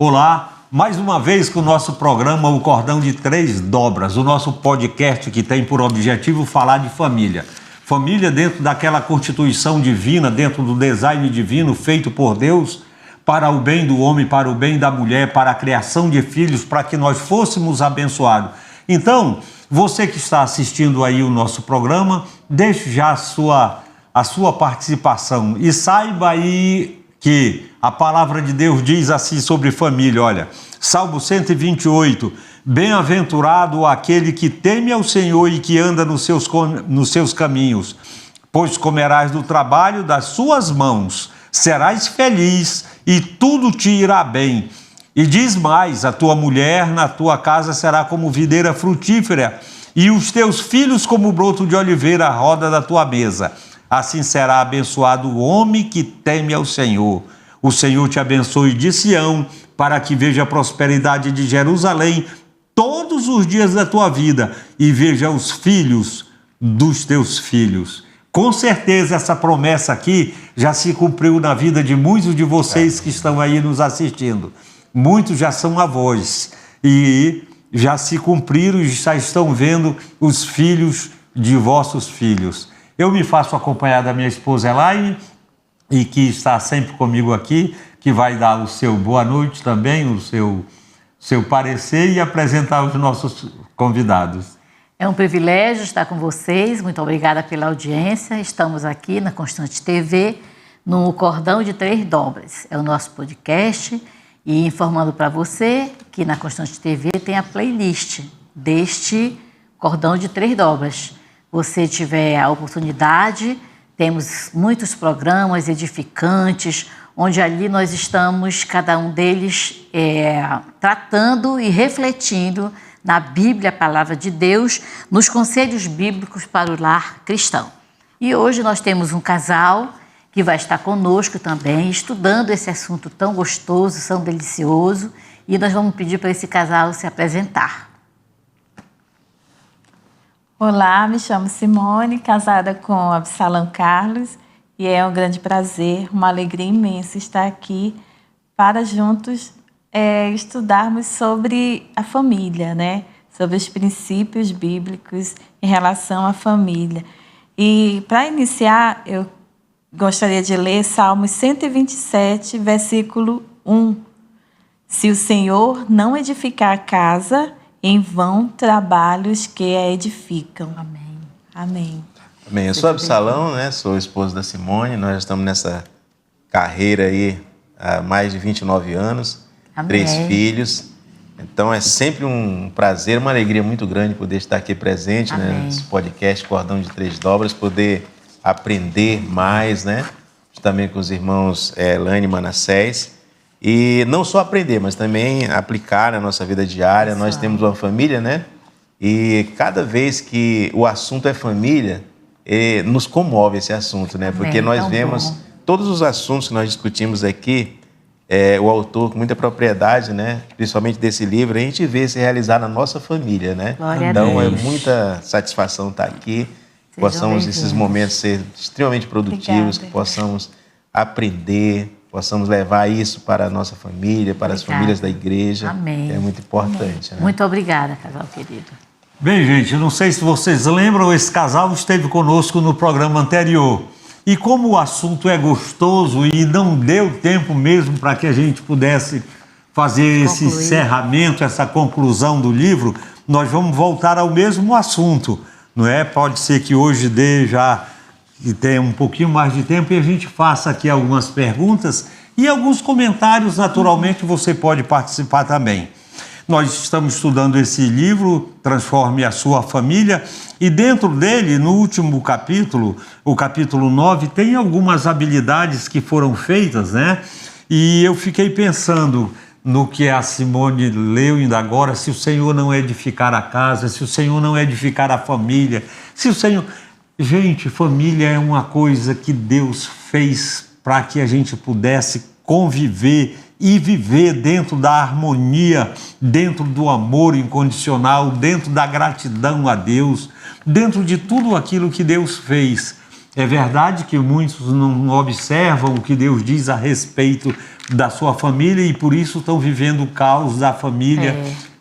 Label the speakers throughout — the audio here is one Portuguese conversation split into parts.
Speaker 1: Olá, mais uma vez com o nosso programa O Cordão de Três Dobras, o nosso podcast que tem por objetivo falar de família. Família dentro daquela constituição divina, dentro do design divino feito por Deus, para o bem do homem, para o bem da mulher, para a criação de filhos, para que nós fôssemos abençoados. Então, você que está assistindo aí o nosso programa, deixe já a sua participação e saiba aí que a palavra de Deus diz assim sobre família, olha, Salmo 128, bem-aventurado aquele que teme ao Senhor e que anda nos seus caminhos, pois comerás do trabalho das suas mãos, serás feliz e tudo te irá bem. E diz mais, a tua mulher na tua casa será como videira frutífera e os teus filhos como broto de oliveira à roda da tua mesa. Assim será abençoado o homem que teme ao Senhor. O Senhor te abençoe de Sião, para que veja a prosperidade de Jerusalém todos os dias da tua vida e veja os filhos dos teus filhos. Com certeza essa promessa aqui já se cumpriu na vida de muitos de vocês que estão aí nos assistindo. Muitos já são avós e já se cumpriram e já estão vendo os filhos de vossos filhos. Eu me faço acompanhar da minha esposa Elaine, e que está sempre comigo aqui, que vai dar o seu boa noite também, o seu parecer e apresentar os nossos convidados.
Speaker 2: É um privilégio estar com vocês, muito obrigada pela audiência. Estamos aqui na Constante TV, no Cordão de Três Dobras. É o nosso podcast e informando para você que na Constante TV tem a playlist deste Cordão de Três Dobras. Você tiver a oportunidade, temos muitos programas edificantes, onde ali nós estamos, cada um deles, tratando e refletindo na Bíblia, a palavra de Deus, nos conselhos bíblicos para o lar cristão. E hoje nós temos um casal que vai estar conosco também, estudando esse assunto tão gostoso, tão delicioso, e nós vamos pedir para esse casal se apresentar.
Speaker 3: Olá, me chamo Simone, casada com Absalão Carlos, e é um grande prazer, uma alegria imensa estar aqui para juntos estudarmos sobre a família, né? Sobre os princípios bíblicos em relação à família. E para iniciar, eu gostaria de ler Salmos 127, versículo 1. Se o Senhor não edificar a casa, em vão trabalhos que a edificam.
Speaker 2: Amém.
Speaker 3: Amém.
Speaker 4: Amém. Eu sou Absalão, né? Sou esposo da Simone. Nós estamos nessa carreira aí há mais de 29 anos.
Speaker 2: Amém.
Speaker 4: 3 filhos. Então é sempre um prazer, uma alegria muito grande poder estar aqui presente, né, nesse podcast Cordão de Três Dobras, poder aprender mais, né? Também com os irmãos Elaine e Manassés. E não só aprender, mas também aplicar na nossa vida diária. Nós temos uma família, né? E cada vez que o assunto é família, nos comove esse assunto, né? Porque nós vemos todos os assuntos que nós discutimos aqui, o autor com muita propriedade, né? Principalmente desse livro, a gente vê se realizar na nossa família, né? Então é muita satisfação estar aqui, que possamos esses momentos ser extremamente produtivos, que possamos aprender, possamos levar isso para a nossa família, para as famílias da igreja.
Speaker 2: Amém.
Speaker 4: É muito importante. Né?
Speaker 2: Muito obrigada, casal querido.
Speaker 1: Bem, gente, não sei se vocês lembram, esse casal esteve conosco no programa anterior. E como o assunto é gostoso e não deu tempo mesmo para que a gente pudesse fazer esse encerramento, essa conclusão do livro, nós vamos voltar ao mesmo assunto, não é? Pode ser que hoje dê já que tenha um pouquinho mais de tempo e a gente faça aqui algumas perguntas e alguns comentários, naturalmente você pode participar também. Nós estamos estudando esse livro, Transforme a Sua Família, e dentro dele, no último capítulo, o capítulo 9, tem algumas habilidades que foram feitas, né? E eu fiquei pensando no que a Simone leu ainda agora, se o Senhor não edificar a casa, se o Senhor não edificar a família, se o Senhor... Gente, família é uma coisa que Deus fez para que a gente pudesse conviver e viver dentro da harmonia, dentro do amor incondicional, dentro da gratidão a Deus, dentro de tudo aquilo que Deus fez. É verdade que muitos não observam o que Deus diz a respeito da sua família e por isso estão vivendo o caos da família,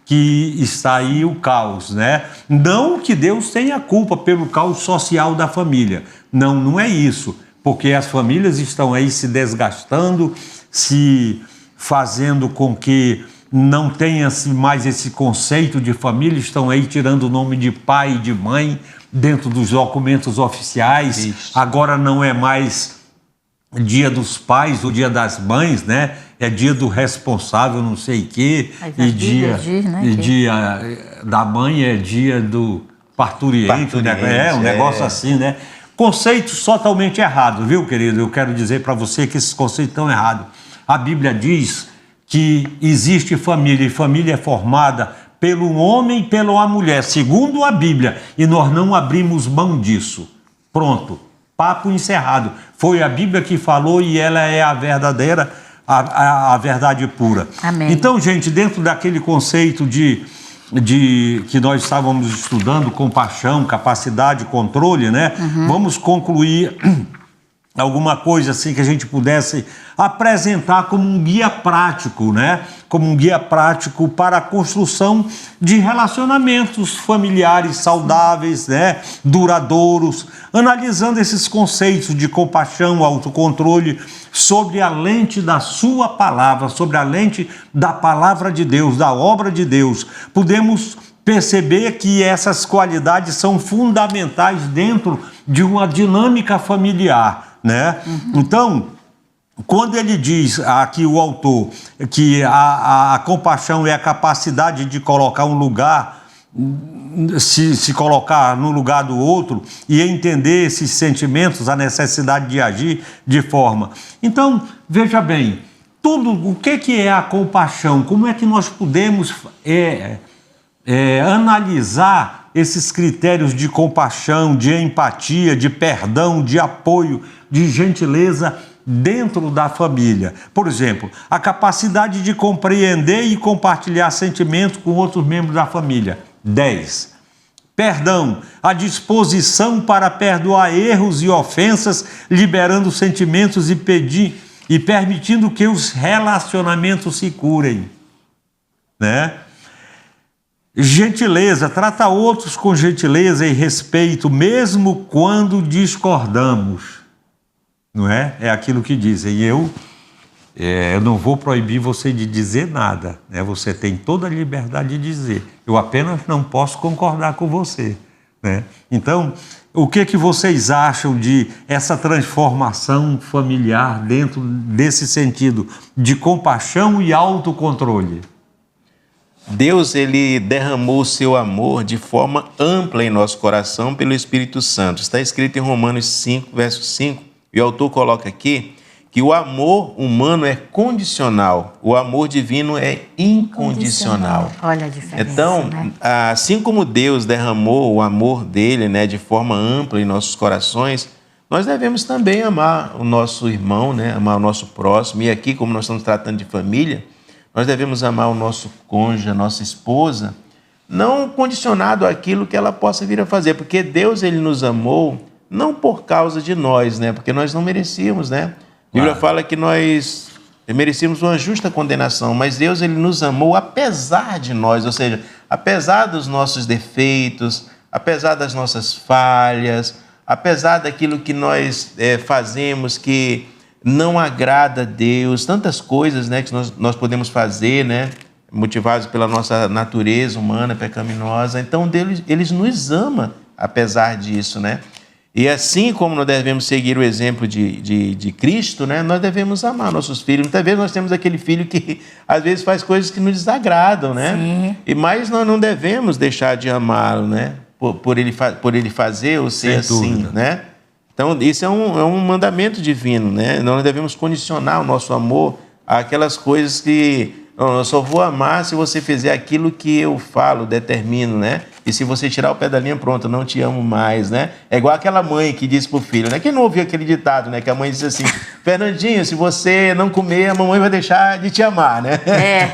Speaker 1: que está aí o caos, né? Não que Deus tenha culpa pelo caos social da família, não é isso, porque as famílias estão aí se desgastando, se fazendo com que não tenha mais esse conceito de família, estão aí tirando o nome de pai e de mãe dentro dos documentos oficiais.
Speaker 4: Isso.
Speaker 1: Agora não é mais dia dos pais ou dia das mães, né? É dia do responsável, não sei o quê. E dia,
Speaker 2: diz, né,
Speaker 1: e dia da mãe é dia do parturiente, né? É um negócio assim, né? Conceitos totalmente errados, viu, querido? Eu quero dizer para você que esses conceitos estão errados. A Bíblia diz que existe família, e família é formada pelo homem e pela mulher, segundo a Bíblia, e nós não abrimos mão disso. Pronto, papo encerrado. Foi a Bíblia que falou e ela é a verdadeira, a verdade pura.
Speaker 2: Amém.
Speaker 1: Então, gente, dentro daquele conceito de que nós estávamos estudando, compaixão, capacidade, controle, né? Vamos concluir alguma coisa assim que a gente pudesse apresentar como um guia prático, né? Como um guia prático para a construção de relacionamentos familiares saudáveis, né? Duradouros, analisando esses conceitos de compaixão, autocontrole, sobre a lente da sua palavra, sobre a lente da palavra de Deus, da obra de Deus. Podemos perceber que essas qualidades são fundamentais dentro de uma dinâmica familiar, né? Então, quando ele diz aqui o autor que a compaixão é a capacidade de colocar um lugar, se colocar no lugar do outro e entender esses sentimentos, a necessidade de agir de forma. Então, veja bem, o que é a compaixão? Como é que nós podemos analisar esses critérios de compaixão, de empatia, de perdão, de apoio, de gentileza dentro da família? Por exemplo, a capacidade de compreender e compartilhar sentimentos com outros membros da família. 10. Perdão, a disposição para perdoar erros e ofensas, liberando sentimentos e permitindo que os relacionamentos se curem, né? Gentileza, trata outros com gentileza e respeito, mesmo quando discordamos. Não é? É aquilo que dizem. E eu não vou proibir você de dizer nada, né? Você tem toda a liberdade de dizer. Eu apenas não posso concordar com você, né? Então, o que vocês acham de essa transformação familiar dentro desse sentido de compaixão e autocontrole?
Speaker 4: Deus, ele derramou o seu amor de forma ampla em nosso coração pelo Espírito Santo. Está escrito em Romanos 5, verso 5, e o autor coloca aqui que o amor humano é condicional, o amor divino é incondicional.
Speaker 2: Olha a diferença,
Speaker 4: então,
Speaker 2: né?
Speaker 4: Assim como Deus derramou o amor dele, né, de forma ampla em nossos corações, nós devemos também amar o nosso irmão, né, amar o nosso próximo. E aqui, como nós estamos tratando de família, nós devemos amar o nosso cônjuge, a nossa esposa, não condicionado àquilo que ela possa vir a fazer, porque Deus, ele nos amou não por causa de nós, né, porque nós não merecíamos, né? A Bíblia fala que nós merecíamos uma justa condenação, mas Deus, ele nos amou apesar de nós, ou seja, apesar dos nossos defeitos, apesar das nossas falhas, apesar daquilo que nós fazemos que não agrada a Deus, tantas coisas, né, que nós podemos fazer, né, motivados pela nossa natureza humana pecaminosa. Então, Deus, ele nos ama apesar disso, né? E assim como nós devemos seguir o exemplo de Cristo, né, nós devemos amar nossos filhos. Muitas vezes nós temos aquele filho que às vezes faz coisas que nos desagradam, né? Sim. Mas nós não devemos deixar de amá-lo, né? Por ele fazer ou ser assim, né? Então, isso é um mandamento divino, né? Nós devemos condicionar o nosso amor àquelas coisas que eu só vou amar se você fizer aquilo que eu falo, determino, né? E se você tirar o pé da linha, pronto, eu não te amo mais, né? É igual aquela mãe que diz pro filho, né? Quem não ouviu aquele ditado, né? Que a mãe diz assim, Fernandinho, se você não comer, a mamãe vai deixar de te amar, né?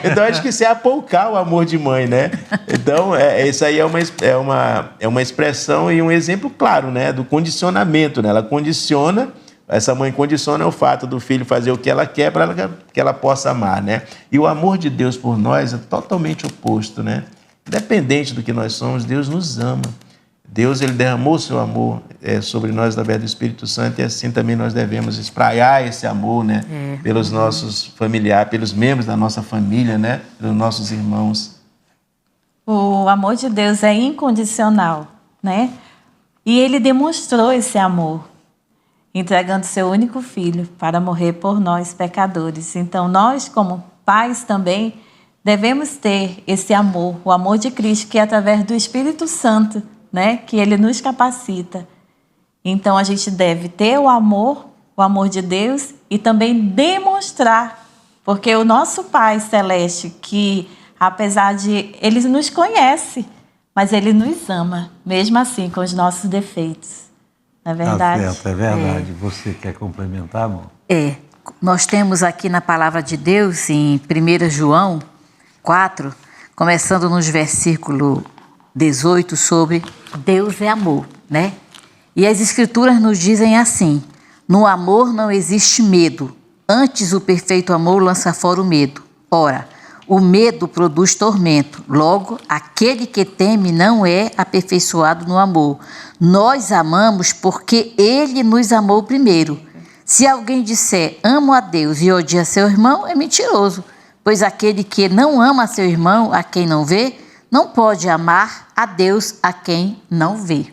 Speaker 4: Então, acho que isso é apoucar o amor de mãe, né? Então, isso aí é uma expressão e um exemplo claro, né? Do condicionamento, né? Ela condiciona essa mãe condiciona o fato do filho fazer o que ela quer para que ela possa amar, né? E o amor de Deus por nós é totalmente oposto, né? Independente do que nós somos, Deus nos ama. Deus, ele derramou o seu amor sobre nós através do Espírito Santo, e assim também nós devemos espraiar esse amor, né? Pelos nossos familiares, pelos membros da nossa família, né? Pelos nossos irmãos.
Speaker 3: O amor de Deus é incondicional, né? E ele demonstrou esse amor, entregando seu único filho para morrer por nós, pecadores. Então, nós, como pais também, devemos ter esse amor, o amor de Cristo, que é através do Espírito Santo, né, que ele nos capacita. Então, a gente deve ter o amor de Deus e também demonstrar, porque o nosso Pai Celeste, que apesar de... ele nos conhece, mas ele nos ama, mesmo assim, com os nossos defeitos. Não é verdade?
Speaker 1: Tá certo, é verdade. Você quer complementar, amor?
Speaker 2: Nós temos aqui na Palavra de Deus, em 1 João 4, começando nos versículos 18, sobre Deus é amor, né? E as Escrituras nos dizem assim: no amor não existe medo, antes o perfeito amor lança fora o medo. Ora, o medo produz tormento, logo, aquele que teme não é aperfeiçoado no amor. Nós amamos porque ele nos amou primeiro. Se alguém disser amo a Deus e odia seu irmão, é mentiroso, pois aquele que não ama seu irmão, a quem não vê, não pode amar a Deus a quem não vê.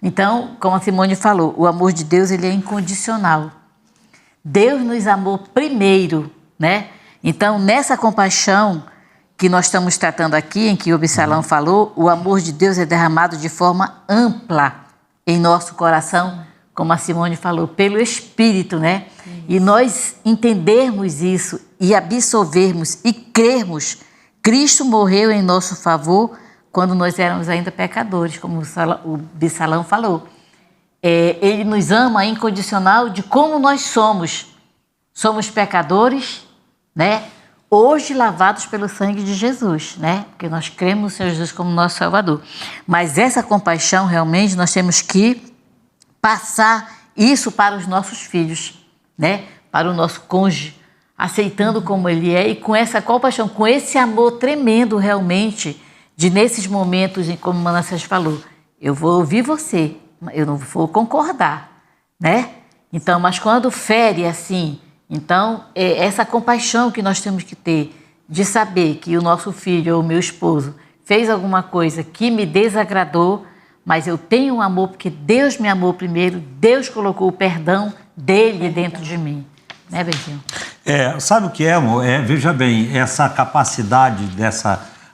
Speaker 2: Então, como a Simone falou, o amor de Deus, ele é incondicional. Deus nos amou primeiro, né? Então, nessa compaixão que nós estamos tratando aqui, em que o Absalão falou, o amor de Deus é derramado de forma ampla em nosso coração, como a Simone falou, pelo Espírito, né? E nós entendermos isso e absorvermos e crermos, Cristo morreu em nosso favor quando nós éramos ainda pecadores, como o Absalão falou. Ele nos ama incondicional de como nós somos. Somos pecadores, né? Hoje lavados pelo sangue de Jesus, né? Porque nós cremos no Senhor Jesus como nosso Salvador. Mas essa compaixão, realmente, nós temos que passar isso para os nossos filhos, né? Para o nosso cônjuge, aceitando como ele é e com essa compaixão, com esse amor tremendo, realmente, de nesses momentos, como Manassés falou, eu vou ouvir você, eu não vou concordar, né? Então, mas quando fere assim, então, essa compaixão que nós temos que ter de saber que o nosso filho ou o meu esposo fez alguma coisa que me desagradou, mas eu tenho um amor porque Deus me amou primeiro, Deus colocou o perdão dele dentro de mim. Né, Benzinho?
Speaker 1: Sabe o que é, amor? Veja bem, essa capacidade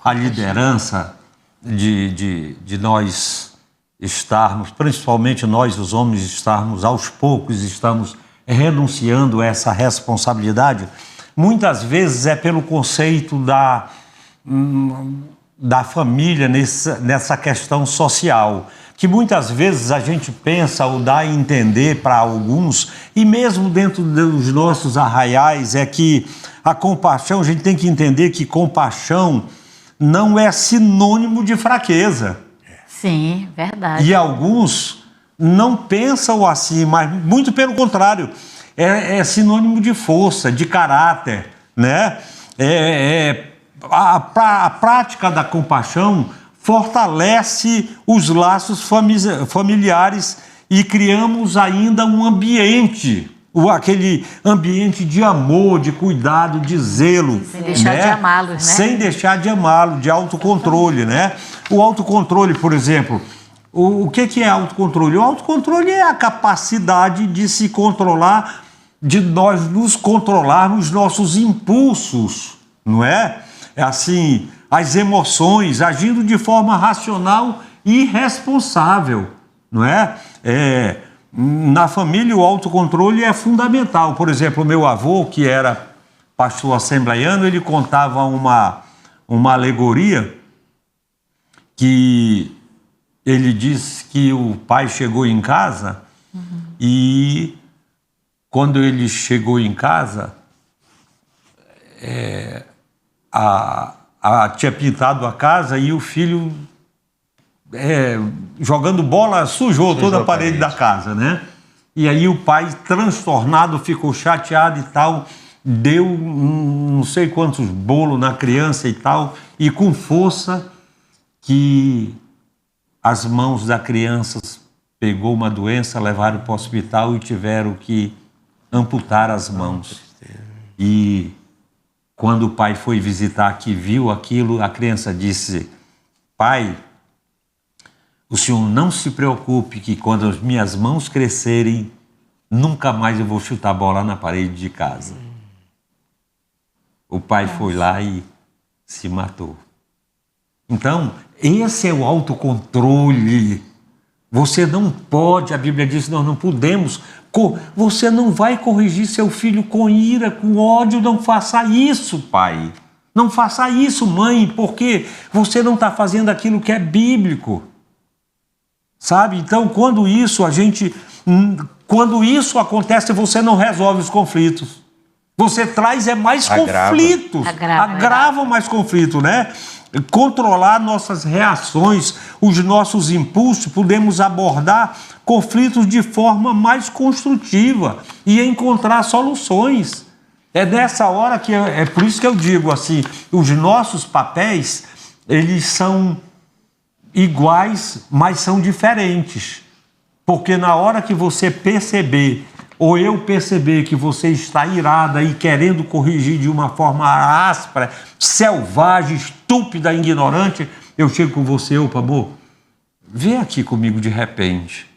Speaker 1: a liderança de nós estarmos, principalmente nós, os homens, estarmos aos poucos, estamos renunciando a essa responsabilidade, muitas vezes é pelo conceito da família nessa questão social, que muitas vezes a gente pensa ou dá a entender para alguns, e mesmo dentro dos nossos arraiais, é que a compaixão, a gente tem que entender que compaixão não é sinônimo de fraqueza.
Speaker 2: Sim, verdade.
Speaker 1: E alguns não pensam assim, mas muito pelo contrário, é sinônimo de força, de caráter, né? A prática da compaixão fortalece os laços familiares e criamos ainda um ambiente, aquele ambiente de amor, de cuidado, de zelo.
Speaker 2: Sem deixar de amá-los, né? Sem
Speaker 1: deixar de amá-lo, de autocontrole, né? O autocontrole, por exemplo, o que é autocontrole? O autocontrole é a capacidade de se controlar, de nós nos controlarmos nossos impulsos, não é? É assim, as emoções, agindo de forma racional e responsável, não é? Na família, o autocontrole é fundamental. Por exemplo, o meu avô, que era pastor assembleiano, ele contava uma alegoria que ele disse que o pai chegou em casa e quando ele chegou em casa, tinha pintado a casa e o filho, jogando bola, sujou toda a parede da casa, né? E aí o pai, transtornado, ficou chateado e tal, deu não sei quantos bolos na criança e tal, e com força que as mãos da criança pegou uma doença, levaram para o hospital e tiveram que amputar as mãos. E quando o pai foi visitar, que viu aquilo, a criança disse: pai, o senhor não se preocupe que quando as minhas mãos crescerem, nunca mais eu vou chutar bola na parede de casa. O pai foi lá e se matou. Então, esse é o autocontrole. Você não pode, a Bíblia diz, nós não podemos, você não vai corrigir seu filho com ira, com ódio, não faça isso, pai. Não faça isso, mãe, porque você não está fazendo aquilo que é bíblico. Sabe? Então, quando isso acontece, você não resolve os conflitos. Você traz mais conflito. Agrava mais conflito, né? Controlar nossas reações, os nossos impulsos, podemos abordar conflitos de forma mais construtiva e encontrar soluções. É nessa hora que, é por isso que eu digo assim, os nossos papéis, eles são iguais, mas são diferentes. Porque na hora que você perceber, ou eu perceber que você está irada e querendo corrigir de uma forma áspera, selvagem, estúpida, ignorante, eu chego com você: opa, amor, vem aqui comigo de repente,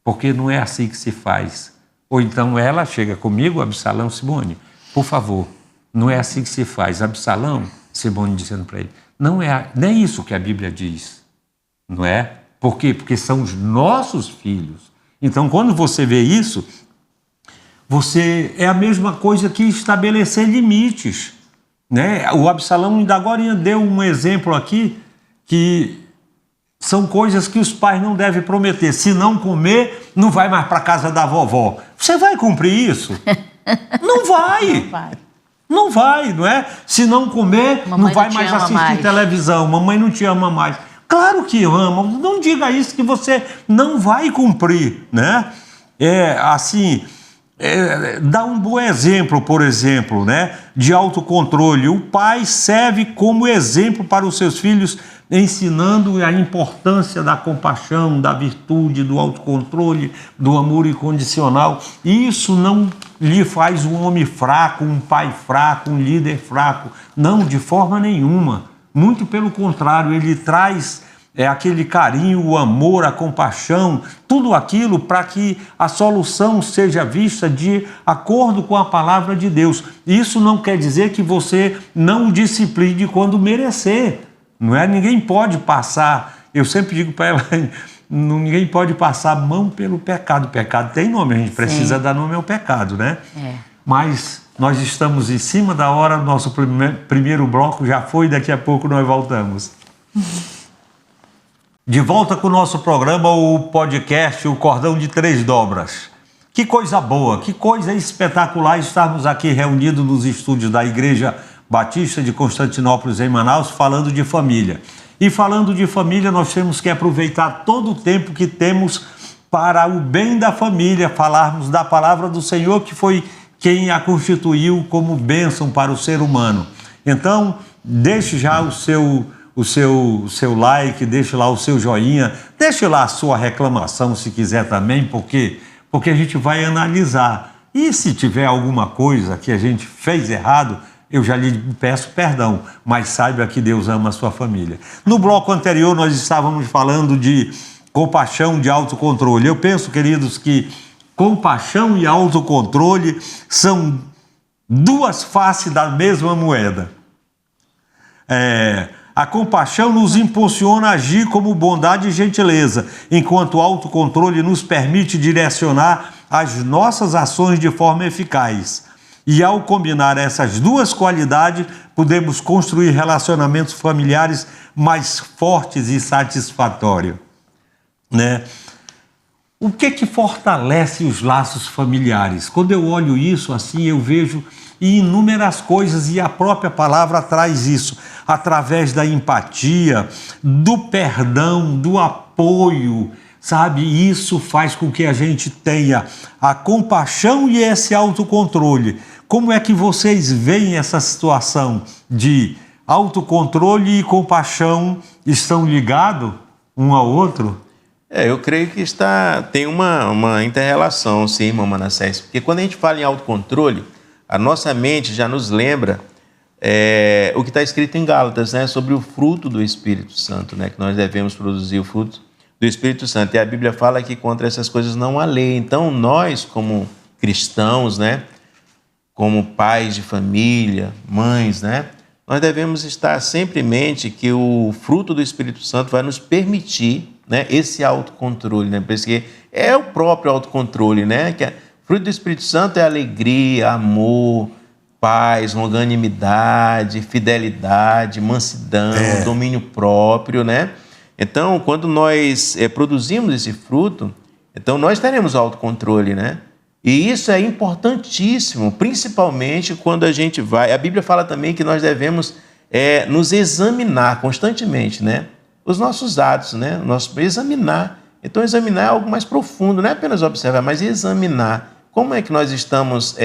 Speaker 1: porque não é assim que se faz. Ou então ela chega comigo: Absalão, Simone, por favor, não é assim que se faz. Absalão, Simone dizendo para ele, não é isso que a Bíblia diz. Não é? Por quê? Porque são os nossos filhos. Então, quando você vê isso, é a mesma coisa que estabelecer limites, né? O Absalão ainda agora deu um exemplo aqui, que são coisas que os pais não devem prometer. Se não comer, não vai mais para a casa da vovó. Você vai cumprir isso? Não vai.
Speaker 2: Não vai.
Speaker 1: Não vai, não é? Se não comer,
Speaker 2: Mamãe
Speaker 1: não vai mais assistir televisão. Mamãe não te ama mais. Claro que ama. Não diga isso que você não vai cumprir, né? Dá um bom exemplo, por exemplo, né, de autocontrole. O pai serve como exemplo para os seus filhos, ensinando a importância da compaixão, da virtude, do autocontrole, do amor incondicional. Isso não lhe faz um homem fraco, um pai fraco, um líder fraco. Não, de forma nenhuma. Muito pelo contrário, ele traz aquele carinho, o amor, a compaixão, tudo aquilo para que a solução seja vista de acordo com a palavra de Deus. Isso não quer dizer que você não o discipline quando merecer, não é? Ninguém pode passar, eu sempre digo para ela, ninguém pode passar a mão pelo pecado. O pecado tem nome, a gente precisa dar nome ao pecado, né? Mas nós estamos em cima da hora, nosso primeiro bloco já foi, daqui a pouco nós voltamos. De volta com o nosso programa, o podcast, o Cordão de Três Dobras. Que coisa boa, que coisa espetacular estarmos aqui reunidos nos estúdios da Igreja Batista de Constantinópolis, em Manaus, falando de família. E falando de família, nós temos que aproveitar todo o tempo que temos para o bem da família, falarmos da palavra do Senhor, que foi quem a constituiu como bênção para o ser humano. Então, deixe já o seu like, deixe lá o seu joinha, deixe lá a sua reclamação se quiser também, porque a gente vai analisar. E se tiver alguma coisa que a gente fez errado, eu já lhe peço perdão, mas saiba que Deus ama a sua família. No bloco anterior nós estávamos falando de compaixão, de autocontrole. Eu penso, queridos, que compaixão e autocontrole são duas faces da mesma moeda. A compaixão nos impulsiona a agir como bondade e gentileza, enquanto o autocontrole nos permite direcionar as nossas ações de forma eficaz. E ao combinar essas duas qualidades, podemos construir relacionamentos familiares mais fortes e satisfatórios, né? O que fortalece os laços familiares? Quando eu olho isso assim, eu vejo inúmeras coisas, e a própria palavra traz isso, através da empatia, do perdão, do apoio, sabe? Isso faz com que a gente tenha a compaixão e esse autocontrole. Como é que vocês veem essa situação de autocontrole e compaixão estão ligados um ao outro?
Speaker 4: Eu creio que tem uma inter-relação, sim, irmão Manassés. Porque quando a gente fala em autocontrole, a nossa mente já nos lembra o que está escrito em Gálatas, né, sobre o fruto do Espírito Santo, né, que nós devemos produzir o fruto do Espírito Santo. E a Bíblia fala que contra essas coisas não há lei. Então, nós, como cristãos, né, como pais de família, mães, né, nós devemos estar sempre em mente que o fruto do Espírito Santo vai nos permitir, né, esse autocontrole, né, porque é o próprio autocontrole, né, que o fruto do Espírito Santo é alegria, amor, paz, longanimidade, fidelidade, mansidão, domínio próprio, né? Então, quando nós produzimos esse fruto, então nós teremos autocontrole, né? E isso é importantíssimo, principalmente quando a gente vai... A Bíblia fala também que nós devemos nos examinar constantemente, né? Os nossos atos, né? Examinar. Então, examinar é algo mais profundo, não é apenas observar, mas examinar. Como é que nós estamos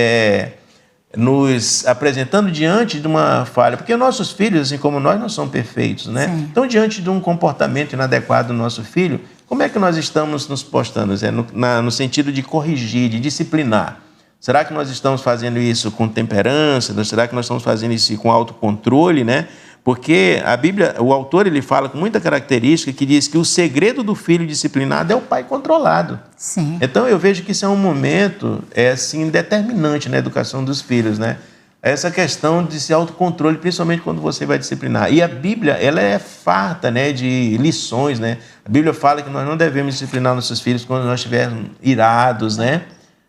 Speaker 4: nos apresentando diante de uma falha? Porque nossos filhos, assim como nós, não são perfeitos, né? Sim. Então, diante de um comportamento inadequado do nosso filho, como é que nós estamos nos postando? No sentido de corrigir, de disciplinar. Será que nós estamos fazendo isso com temperança? Será que nós estamos fazendo isso com autocontrole, né? Porque a Bíblia, o autor, ele fala com muita característica que diz que o segredo do filho disciplinado é o pai controlado. Sim. Então eu vejo que isso é um momento assim, determinante na educação dos filhos, né? Essa questão de esse autocontrole, principalmente quando você vai disciplinar. E a Bíblia, ela é farta, né, de lições, né? A Bíblia fala que nós não devemos disciplinar nossos filhos quando nós estivermos irados, né?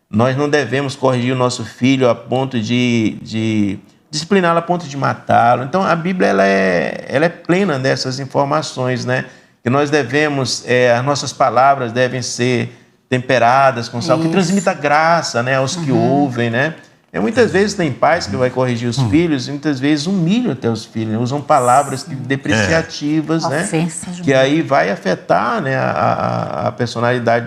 Speaker 4: Nós não devemos corrigir o nosso filho a ponto de discipliná-lo a ponto de matá-lo. Então, a Bíblia ela é plena dessas informações, né? Que nós devemos, as nossas palavras devem ser temperadas com sal, que transmita graça, né, aos que ouvem, né? Muitas vezes tem pais que vai corrigir os filhos e muitas vezes humilham até os filhos, né? Usam palavras depreciativas, né? Que aí vai afetar, né, a personalidade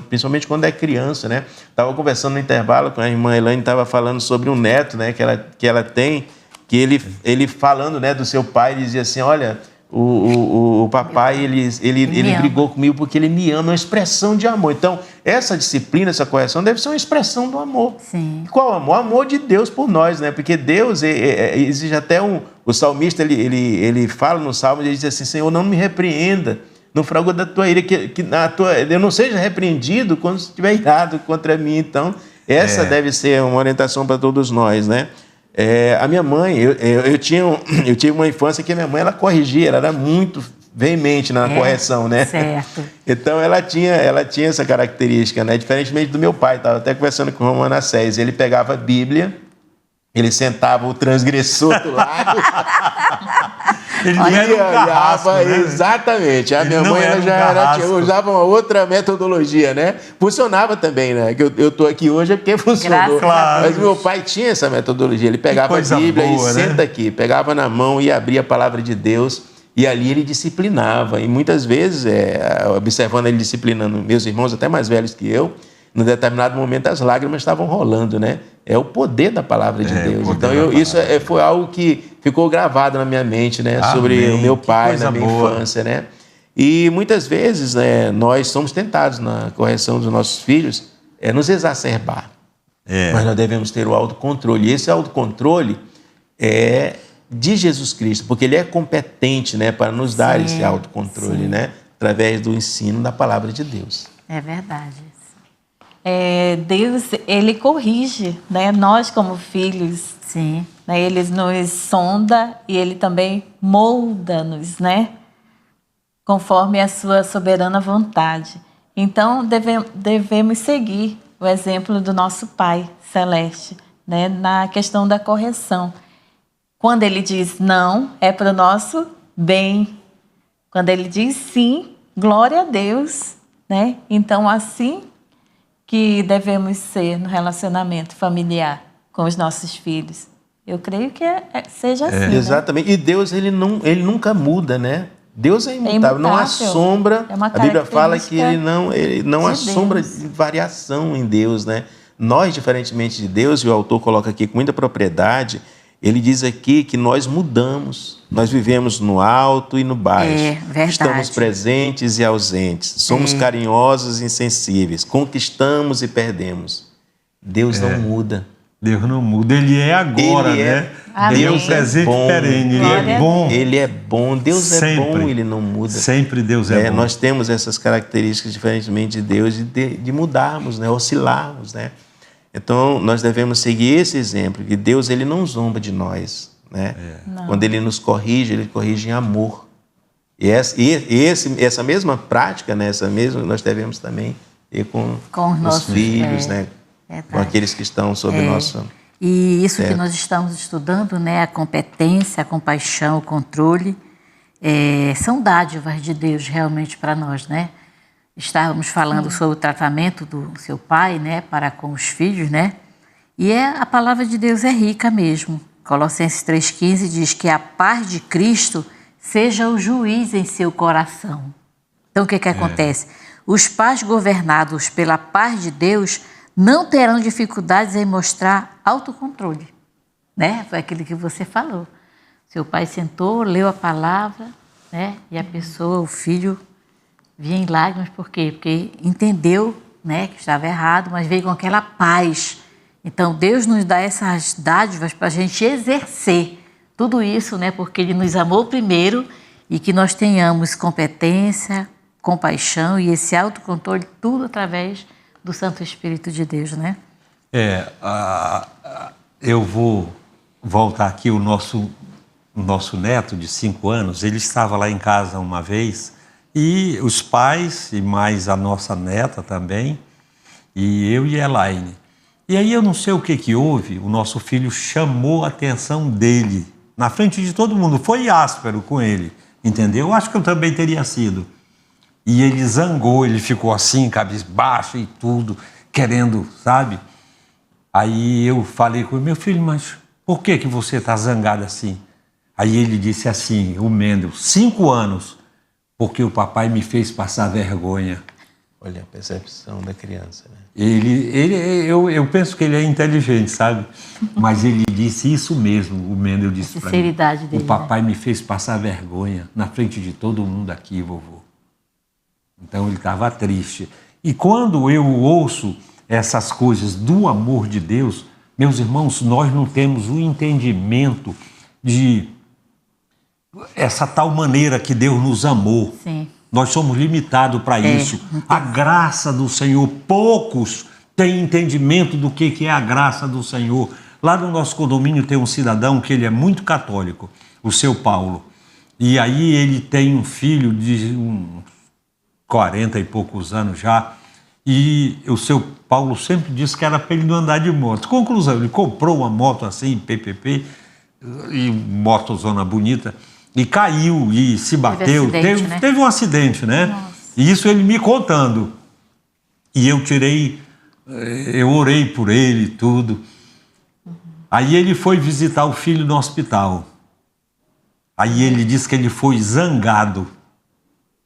Speaker 4: principalmente quando é criança, né? Estava conversando no intervalo com a irmã Elaine, estava falando sobre um neto, né, que ela tem, que ele falando, né, do seu pai, dizia assim, olha, o papai, ele brigou comigo porque ele me ama, é uma expressão de amor. Então, essa disciplina, essa correção deve ser uma expressão do amor. Sim. Qual amor? O amor de Deus por nós, né? Porque Deus exige até o salmista, ele fala no Salmo, ele diz assim, Senhor, não me repreenda no fragor da tua ira, que eu não seja repreendido quando estiver irado contra mim. Então, essa deve ser uma orientação para todos nós, né? A minha mãe, eu tive uma infância que a minha mãe, ela corrigia, ela era muito veemente na correção, né? Certo. Então, ela tinha essa característica, né? Diferentemente do meu pai, estava até conversando com o irmão Manassés, ele pegava a Bíblia, ele sentava o transgressor do lado...
Speaker 1: Ele não era um carrasco, né?
Speaker 4: Exatamente. A minha mãe usava uma outra metodologia, né? Funcionava também, né? Que eu estou aqui hoje é porque funcionou. Claro. Mas meu pai tinha essa metodologia. Ele pegava a Bíblia boa, e senta aqui, pegava na mão e abria a palavra de Deus e ali ele disciplinava. E muitas vezes, observando ele disciplinando meus irmãos, até mais velhos que eu, num determinado momento as lágrimas estavam rolando, né? É o poder da palavra de Deus. Então, isso foi algo que ficou gravado na minha mente, né? Amém. Sobre o meu pai, na minha infância, né? E muitas vezes, né, nós somos tentados na correção dos nossos filhos nos exacerbar. Mas nós devemos ter o autocontrole. E esse autocontrole é de Jesus Cristo, porque ele é competente, né, para nos dar esse autocontrole, né? Através do ensino da palavra de Deus.
Speaker 2: É verdade.
Speaker 3: Deus, ele corrige, né? Nós como filhos, sim, né? Ele nos sonda e ele também molda-nos, né? Conforme a sua soberana vontade. Então, devemos seguir o exemplo do nosso Pai Celeste, né? Na questão da correção. Quando ele diz não, é para o nosso bem. Quando ele diz sim, glória a Deus, né? Então, assim que devemos ser no relacionamento familiar com os nossos filhos. Eu creio que seja assim.
Speaker 4: Exatamente. Né? E Deus, ele nunca muda, né? Deus é imutável, não assombra.
Speaker 3: É uma
Speaker 4: A Bíblia fala que ele
Speaker 3: característica
Speaker 4: não
Speaker 3: de
Speaker 4: assombra
Speaker 3: Deus.
Speaker 4: de variação em Deus, né? Nós, diferentemente de Deus, e o autor coloca aqui com muita propriedade, ele diz aqui que nós mudamos. Nós vivemos no alto e no baixo.
Speaker 2: Verdade.
Speaker 4: Estamos presentes e ausentes. Somos carinhosos e insensíveis. Conquistamos e perdemos. Deus não muda.
Speaker 1: Deus não muda, Ele é agora,
Speaker 4: Ele
Speaker 1: né?
Speaker 3: Amém.
Speaker 1: Deus presente
Speaker 4: bom.
Speaker 1: perene, Ele
Speaker 3: Glória
Speaker 1: é
Speaker 3: a
Speaker 1: bom.
Speaker 4: Ele é bom. Deus
Speaker 1: Sempre.
Speaker 4: é bom, Ele não muda.
Speaker 1: Sempre Deus é bom.
Speaker 4: Nós temos essas características, diferentemente de Deus, de mudarmos, né? Oscilarmos, né? Então, nós devemos seguir esse exemplo, que Deus ele não zomba de nós, né? Quando Ele nos corrige, Ele corrige em amor. E essa mesma prática, né? Nós devemos também ter com
Speaker 2: os
Speaker 4: os
Speaker 2: nossos
Speaker 4: filhos, né?
Speaker 2: Verdade.
Speaker 4: Com aqueles que estão sob nosso...
Speaker 2: E isso que nós estamos estudando, né, a competência, a compaixão, o controle, são dádivas de Deus realmente para nós, né? Estávamos falando sobre o tratamento do seu pai, né, para com os filhos, né? E a palavra de Deus é rica mesmo. Colossenses 3,15 diz que a paz de Cristo seja o juiz em seu coração. Então, o que acontece? Os pais governados pela paz de Deus não terão dificuldades em mostrar autocontrole, né? Foi aquilo que você falou. Seu pai sentou, leu a palavra, né? E a pessoa, o filho, vinha em lágrimas. Por quê? Porque entendeu, né, que estava errado, mas veio com aquela paz. Então, Deus nos dá essas dádivas para a gente exercer tudo isso, né? Porque Ele nos amou primeiro e que nós tenhamos competência, compaixão e esse autocontrole, tudo através do Santo Espírito de Deus, né?
Speaker 1: Eu vou voltar aqui, o nosso neto de 5 anos, ele estava lá em casa uma vez, e os pais, e mais a nossa neta também, e eu e a Elaine. E aí eu não sei o que houve, o nosso filho chamou a atenção dele, na frente de todo mundo, foi áspero com ele, entendeu? Eu acho que eu também teria sido. E ele zangou, ele ficou assim, cabisbaixo e tudo, querendo, sabe? Aí eu falei com ele, meu filho, mas por que você está zangado assim? Aí ele disse assim, o Mendel, 5 anos, porque o papai me fez passar vergonha.
Speaker 4: Olha a percepção da criança, né?
Speaker 1: Eu penso que ele é inteligente, sabe? Mas ele disse isso mesmo, o Mendel disse para mim.
Speaker 2: Sinceridade dele,
Speaker 1: o papai me fez passar vergonha na frente de todo mundo aqui, vovô. Então ele estava triste. E quando eu ouço essas coisas do amor de Deus, meus irmãos, nós não temos o entendimento de essa tal maneira que Deus nos amou.
Speaker 2: Sim.
Speaker 1: Nós somos limitados para isso. A graça do Senhor, poucos têm entendimento do que é a graça do Senhor. Lá no nosso condomínio tem um cidadão que ele é muito católico, o seu Paulo. E aí ele tem um filho de 40 e poucos anos já, e o seu Paulo sempre disse que era para ele não andar de moto. Conclusão, ele comprou uma moto assim, PPP, e motozona bonita, e caiu e se bateu. Teve um acidente, né? Nossa. E isso ele me contando. E eu orei por ele e tudo. Aí ele foi visitar o filho no hospital. Aí ele disse que ele foi zangado,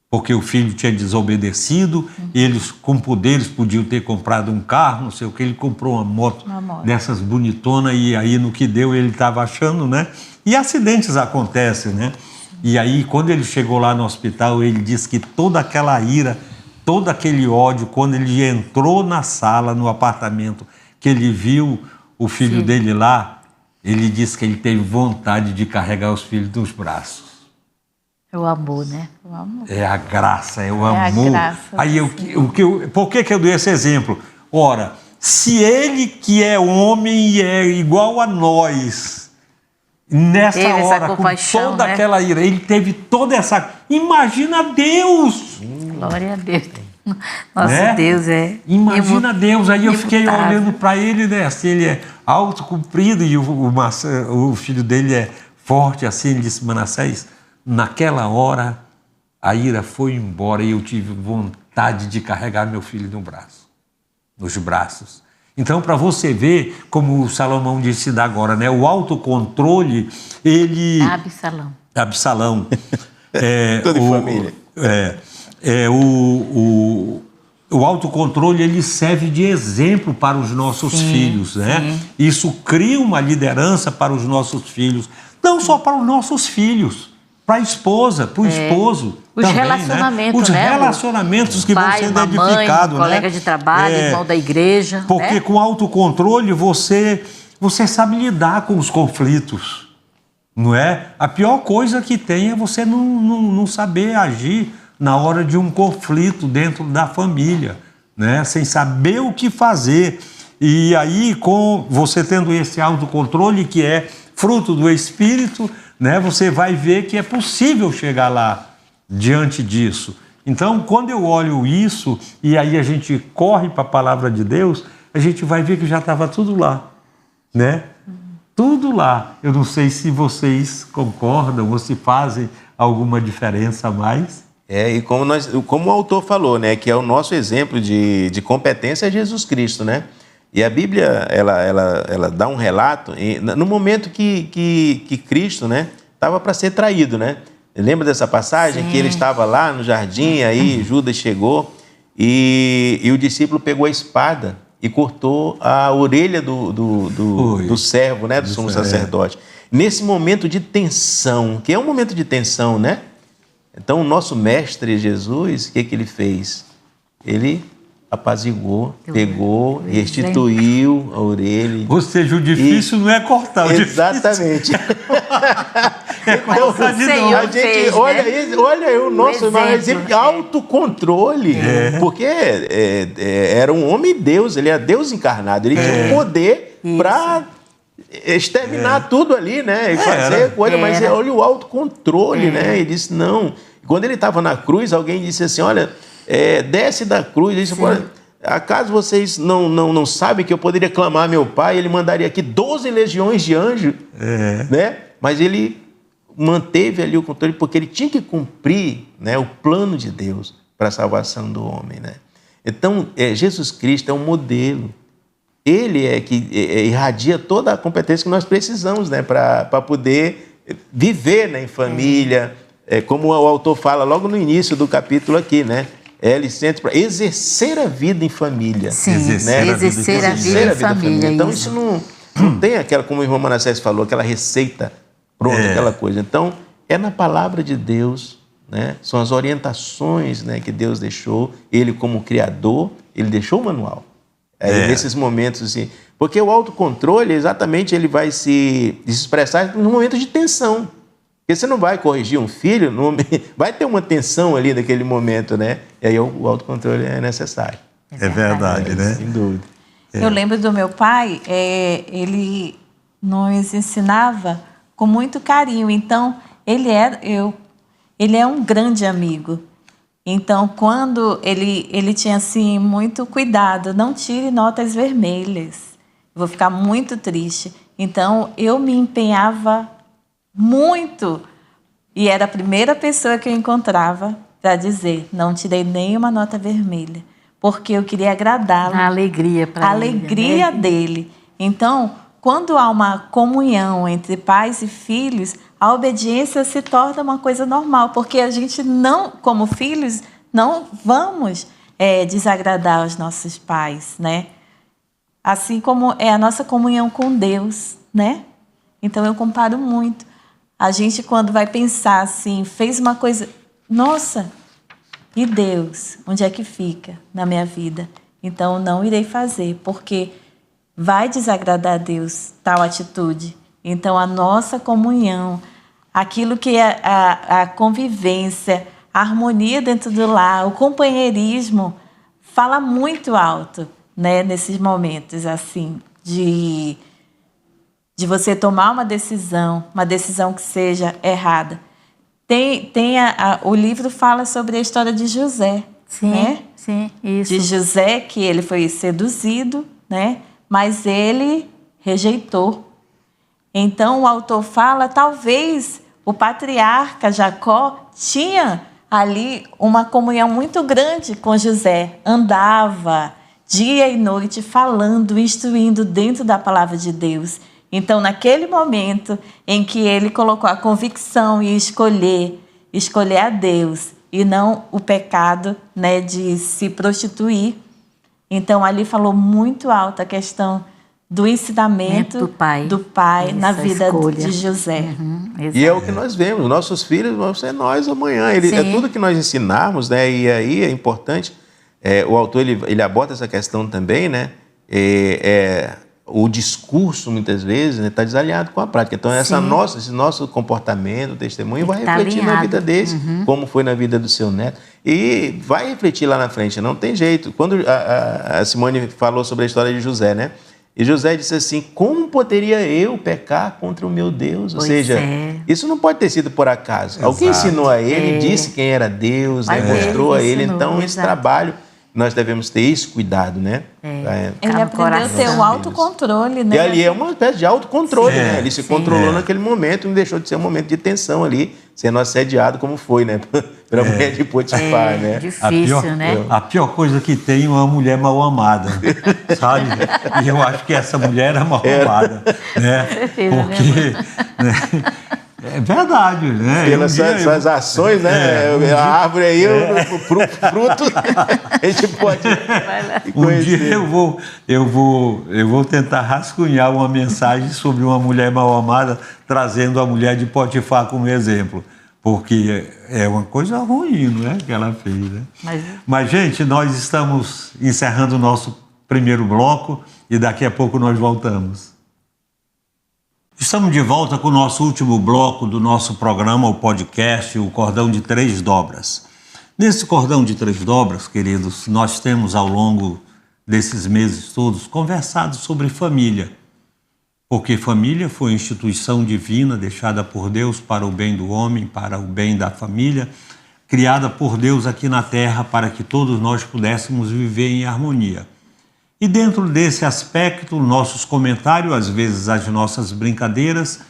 Speaker 1: porque o filho tinha desobedecido, eles com poderes podiam ter comprado um carro, não sei o que, ele comprou uma moto dessas bonitonas, e aí no que deu ele estava achando, né? E acidentes acontecem, né? E aí quando ele chegou lá no hospital, ele disse que toda aquela ira, todo aquele ódio, quando ele entrou na sala, no apartamento, que ele viu o filho dele lá, ele disse que ele teve vontade de carregar os filhos nos braços.
Speaker 2: É o amor, né?
Speaker 3: O amor.
Speaker 1: É a graça, é o amor.
Speaker 3: A graça,
Speaker 1: aí por que eu dei esse exemplo? Ora, se ele que é homem e é igual a nós, nessa hora, com toda aquela ira, ele teve toda essa... Imagina Deus!
Speaker 2: Glória a Deus. Nosso Deus é...
Speaker 1: Imagina Deus. Aí eu fiquei olhando para ele, né? Assim, ele é alto, comprido, e o filho dele é forte, assim. Ele disse, Manassés, naquela hora a ira foi embora e eu tive vontade de carregar meu filho nos braços. Então, para você ver, como o Salomão disse agora, né? O autocontrole, ele...
Speaker 2: Absalão.
Speaker 4: Tudo em família.
Speaker 1: O autocontrole, ele serve de exemplo para os nossos filhos, né? Sim. Isso cria uma liderança para os nossos filhos, não só para os nossos filhos, para a esposa, para o esposo.
Speaker 2: Os
Speaker 1: também,
Speaker 2: relacionamentos,
Speaker 1: né? Os relacionamentos que vão sendo edificados, né?
Speaker 2: Colega de trabalho, irmão da igreja.
Speaker 1: Porque com autocontrole você sabe lidar com os conflitos, não é? A pior coisa que tem é você não saber agir na hora de um conflito dentro da família, né? Sem saber o que fazer. E aí, com você tendo esse autocontrole, que é fruto do Espírito, né? Você vai ver que é possível chegar lá diante disso. Então, quando eu olho isso, e aí a gente corre para a palavra de Deus, a gente vai ver que já estava tudo lá, né? Tudo lá. Eu não sei se vocês concordam ou se fazem alguma diferença a mais.
Speaker 4: E como o autor falou, né, que é o nosso exemplo de competência é Jesus Cristo, né? E a Bíblia, ela dá um relato, no momento que Cristo, né, estava para ser traído, né? Lembra dessa passagem? Sim. Que ele estava lá no jardim, aí Judas chegou e o discípulo pegou a espada e cortou a orelha do servo, né, do sumo sacerdote. Nesse momento de tensão, que é um momento de tensão, né? Então, o nosso mestre Jesus, o que ele fez? Ele apaziguou, pegou, restituiu a orelha.
Speaker 1: Ou seja, o difícil não é cortar, o
Speaker 4: exatamente.
Speaker 1: É cortar de novo.
Speaker 4: A gente olha o nosso exemplo de autocontrole, porque era um homem Deus, ele era Deus encarnado, ele tinha o poder para exterminar tudo ali, né? E fazer coisa, mas olha o autocontrole, né? Ele disse não. Quando ele estava na cruz, alguém disse assim, olha, desce da cruz. Ele disse, acaso vocês não sabem que eu poderia clamar a meu pai, ele mandaria aqui 12 legiões de anjos, né? Mas ele manteve ali o controle, porque ele tinha que cumprir, né, o plano de Deus para a salvação do homem, né? Então, Jesus Cristo é um modelo. Ele é que irradia toda a competência que nós precisamos, né, para poder viver, né, em família, como o autor fala logo no início do capítulo aqui, né? É licença para exercer a vida em família.
Speaker 2: Sim, né? exercer a vida em família.
Speaker 4: Então, isso não tem aquela, como o irmão Manassés falou, aquela receita pronta, aquela coisa. Então, é na palavra de Deus, né? São as orientações, né, que Deus deixou. Ele, como Criador, ele deixou o manual. Nesses momentos, assim. Porque o autocontrole, exatamente, ele vai se expressar no momento de tensão. Porque você não vai corrigir um filho, vai ter uma tensão ali naquele momento, né? E aí o autocontrole é necessário.
Speaker 1: É verdade, né?
Speaker 4: Sem dúvida.
Speaker 3: Eu lembro do meu pai, ele nos ensinava com muito carinho. Então, ele é um grande amigo. Então, quando ele tinha, assim, muito cuidado, não tire notas vermelhas, eu vou ficar muito triste. Então, eu me empenhava muito, e era a primeira pessoa que eu encontrava para dizer, não tirei nenhuma nota vermelha, porque eu queria agradá-lo.
Speaker 2: A alegria para ele. A
Speaker 3: alegria dele. Então, quando há uma comunhão entre pais e filhos, a obediência se torna uma coisa normal, porque a gente não, como filhos, não vamos desagradar os nossos pais, né? Assim como é a nossa comunhão com Deus, né? Então, eu comparo muito. A gente, quando vai pensar assim, fez uma coisa... Nossa, e Deus? Onde é que fica na minha vida? Então, não irei fazer, porque vai desagradar a Deus tal atitude. Então, a nossa comunhão, aquilo que é a convivência, a harmonia dentro do lar, o companheirismo, fala muito alto, né, nesses momentos assim, de você tomar uma decisão que seja errada. O livro fala sobre a história de José.
Speaker 2: Sim,
Speaker 3: né?
Speaker 2: Sim, isso.
Speaker 3: De José, que ele foi seduzido, né? Mas ele rejeitou. Então, o autor fala, talvez o patriarca Jacó tinha ali uma comunhão muito grande com José. Andava dia e noite falando, instruindo dentro da palavra de Deus. Então, naquele momento em que ele colocou a convicção e escolher escolher a Deus e não o pecado, né, de se prostituir. Então, ali falou muito alto a questão do ensinamento do pai na vida de José.
Speaker 4: E é o que nós vemos, nossos filhos vão ser nós amanhã. É tudo que nós ensinarmos, né? E aí é importante, o autor ele aborda essa questão também, né? O discurso, muitas vezes, está desalinhado com a prática. Então, esse nosso comportamento, testemunho, vai refletir na vida deles, como foi na vida do seu neto. E vai refletir lá na frente, não tem jeito. Quando a Simone falou sobre a história de José, né? E José disse assim, como poderia eu pecar contra o meu Deus? Ou seja, isso não pode ter sido por acaso. Exato. Alguém ensinou a ele, disse quem era Deus, né? Mostrou a ele. Então, esse trabalho, nós devemos ter esse cuidado, né?
Speaker 3: Ele aprendeu a ter o autocontrole, né?
Speaker 4: E ali é uma espécie de autocontrole, né? Ele se controlou naquele momento e não deixou de ser um momento de tensão ali, sendo assediado como foi, né? Pela mulher de Potifar, né?
Speaker 2: Difícil, né?
Speaker 1: A pior coisa que tem é uma mulher mal amada, sabe? E eu acho que essa mulher era mal amada, né? Porque... né? É verdade, né?
Speaker 4: Pelas suas ações, né? A árvore aí, o fruto, a gente pode
Speaker 1: conhecer. Eu vou tentar rascunhar uma mensagem sobre uma mulher mal amada, trazendo a mulher de Potifar como exemplo. Porque é uma coisa ruim, não é, que ela fez, né? Mas, gente, nós estamos encerrando o nosso primeiro bloco e daqui a pouco nós voltamos. Estamos de volta com o nosso último bloco do nosso programa, o podcast, o Cordão de Três Dobras. Nesse Cordão de Três Dobras, queridos, nós temos ao longo desses meses todos conversado sobre família. Porque família foi instituição divina deixada por Deus para o bem do homem, para o bem da família, criada por Deus aqui na terra para que todos nós pudéssemos viver em harmonia. E dentro desse aspecto, nossos comentários, às vezes as nossas brincadeiras,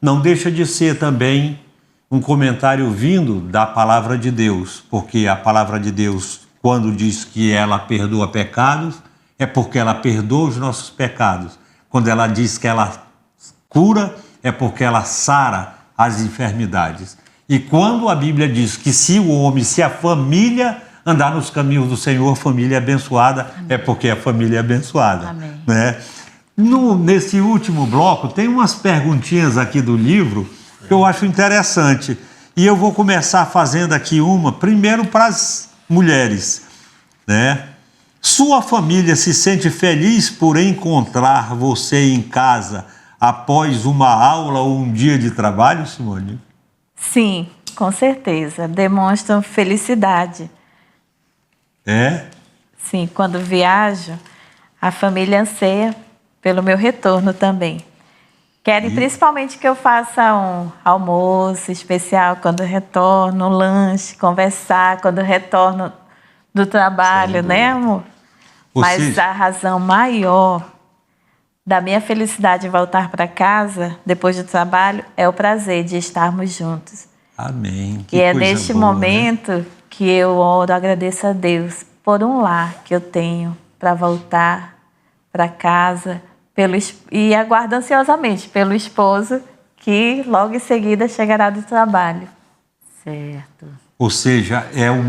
Speaker 1: não deixa de ser também um comentário vindo da palavra de Deus, porque a palavra de Deus, quando diz que ela perdoa pecados, é porque ela perdoa os nossos pecados. Quando ela diz que ela cura, é porque ela sara as enfermidades. E quando a Bíblia diz que se a família andar nos caminhos do Senhor, família abençoada, é porque a família é abençoada.
Speaker 2: Amém.
Speaker 1: Né? Nesse último bloco, tem umas perguntinhas aqui do livro que eu acho interessante. E eu vou começar fazendo aqui uma, primeiro para as mulheres. Né? Sua família se sente feliz por encontrar você em casa após uma aula ou um dia de trabalho, Simone?
Speaker 3: Sim, com certeza. Demonstram felicidade. Sim, quando viajo, a família anseia pelo meu retorno também. Querem principalmente que eu faça um almoço especial quando eu retorno, um lanche, conversar quando eu retorno do trabalho, né, amor? Mas a razão maior da minha felicidade em voltar para casa, depois do trabalho, é o prazer de estarmos juntos.
Speaker 1: Amém.
Speaker 3: E é neste momento que eu oro, agradeço a Deus por um lar que eu tenho para voltar para casa e aguardo ansiosamente pelo esposo que logo em seguida chegará do trabalho.
Speaker 2: Certo.
Speaker 1: Ou seja, é um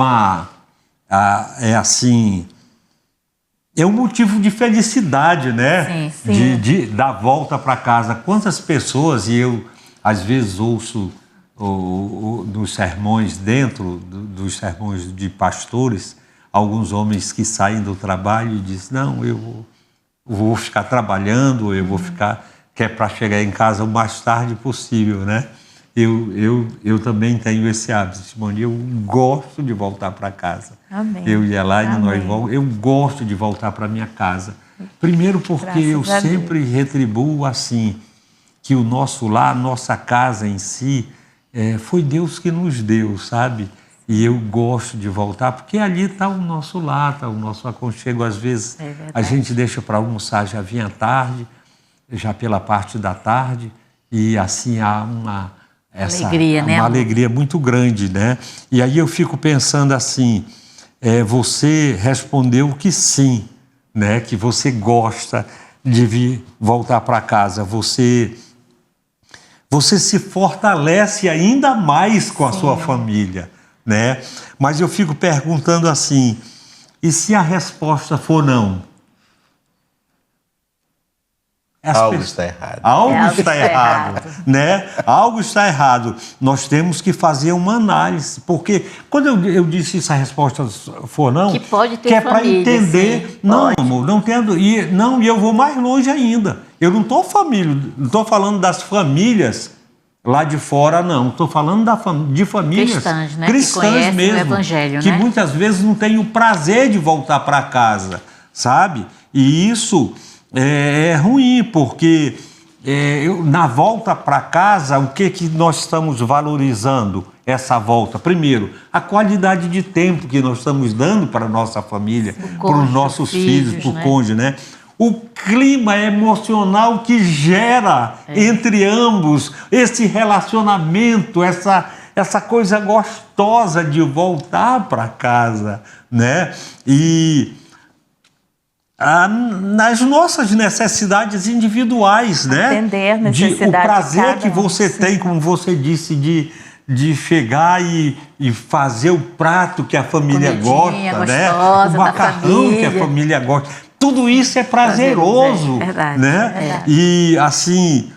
Speaker 1: motivo de felicidade, né?
Speaker 3: Sim.
Speaker 1: De dar volta para casa. Quantas pessoas, e eu às vezes ouço nos sermões, dentro dos sermões de pastores, alguns homens que saem do trabalho e dizem, não, eu vou ficar trabalhando, eu vou ficar, que é para chegar em casa o mais tarde possível, né? Eu também tenho esse hábito, Simone, eu gosto de voltar para casa.
Speaker 3: Amém.
Speaker 1: Eu e a Elaine, eu gosto de voltar para minha casa. Primeiro porque eu sempre retribuo assim, que o nosso lar, nossa casa em si, foi Deus que nos deu, sabe? E eu gosto de voltar, porque ali está o nosso lar, está o nosso aconchego. Às vezes a gente deixa para almoçar, já vinha tarde, já pela parte da tarde, e assim há uma alegria muito grande, né? E aí eu fico pensando assim, você respondeu que sim, né? Que você gosta de voltar para casa, você você se fortalece ainda mais com a sua família, né? Mas eu fico perguntando assim, e se a resposta for não?
Speaker 4: Algo está errado.
Speaker 1: Algo está errado, né? Algo está errado. Nós temos que fazer uma análise, porque quando eu disse se a resposta for não,
Speaker 2: que pode ter
Speaker 1: que é para entender,
Speaker 2: sim,
Speaker 1: não,
Speaker 2: pode.
Speaker 1: amor, não tendo e eu vou mais longe ainda. Eu não estou falando das famílias lá de fora, não. Estou falando de famílias
Speaker 2: cristãs, né?
Speaker 1: cristãs
Speaker 2: que conhecem
Speaker 1: mesmo,
Speaker 2: o evangelho,
Speaker 1: que
Speaker 2: né?
Speaker 1: muitas vezes não têm o prazer de voltar para casa, sabe? E isso é ruim, porque na volta para casa, o que nós estamos valorizando essa volta? Primeiro, a qualidade de tempo que nós estamos dando para a nossa família, para os nossos filhos, para o cônjuge, né? O clima emocional que gera entre ambos, esse relacionamento, essa coisa gostosa de voltar para casa, né? E nas nossas necessidades individuais, né?
Speaker 3: Atender a necessidade
Speaker 1: o prazer que
Speaker 3: de cada
Speaker 1: você tem, como você disse, de chegar e fazer o prato que a família
Speaker 2: Comidinha
Speaker 1: gosta, né?
Speaker 2: gostosa
Speaker 1: O macarrão que a família gosta. Tudo isso é prazeroso,
Speaker 2: verdade,
Speaker 1: né?
Speaker 2: verdade.
Speaker 1: E assim,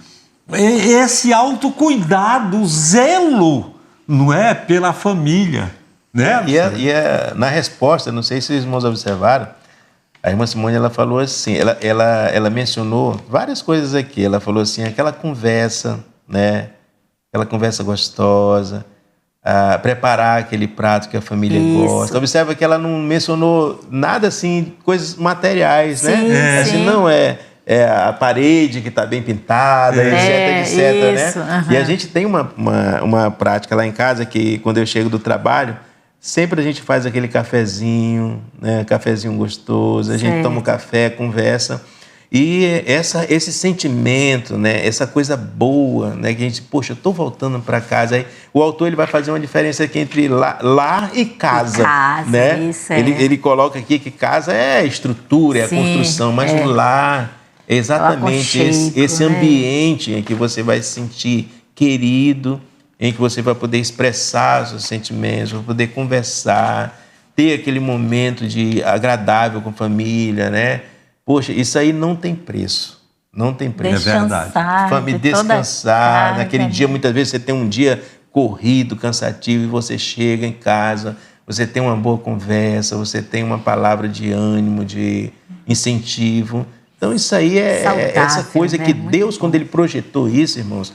Speaker 1: esse autocuidado, zelo, não é, pela família, né?
Speaker 4: Na resposta, não sei se os irmãos observaram, a irmã Simone, ela falou assim, ela mencionou várias coisas aqui. Ela falou assim, aquela conversa, né? Aquela conversa gostosa, preparar aquele prato que a família gosta. Observa que ela não mencionou nada assim, coisas materiais, né? Assim, não é a parede que está bem pintada, etc,
Speaker 2: isso,
Speaker 4: né? E a gente tem uma prática lá em casa que, quando eu chego do trabalho, sempre a gente faz aquele cafezinho, né? Cafezinho gostoso, a gente toma um café, conversa. E esse sentimento, né? Essa coisa boa, né? Que a gente, poxa, eu estou voltando para casa. Aí, o autor ele vai fazer uma diferença aqui entre lar e casa. Né?
Speaker 2: Isso
Speaker 4: ele coloca aqui que casa é a estrutura, é a construção, mas o lar é exatamente esse ambiente em que você vai se sentir querido, em que você vai poder expressar os seus sentimentos, vai poder conversar, ter aquele momento agradável com a família, né? Poxa, isso aí não tem preço. Não tem preço.
Speaker 1: É verdade.
Speaker 4: Família, descansar. Naquele dia, muitas vezes, você tem um dia corrido, cansativo, e você chega em casa, você tem uma boa conversa, você tem uma palavra de ânimo, de incentivo. Então, isso aí é essa coisa, né? Que Deus, quando Ele projetou isso, irmãos,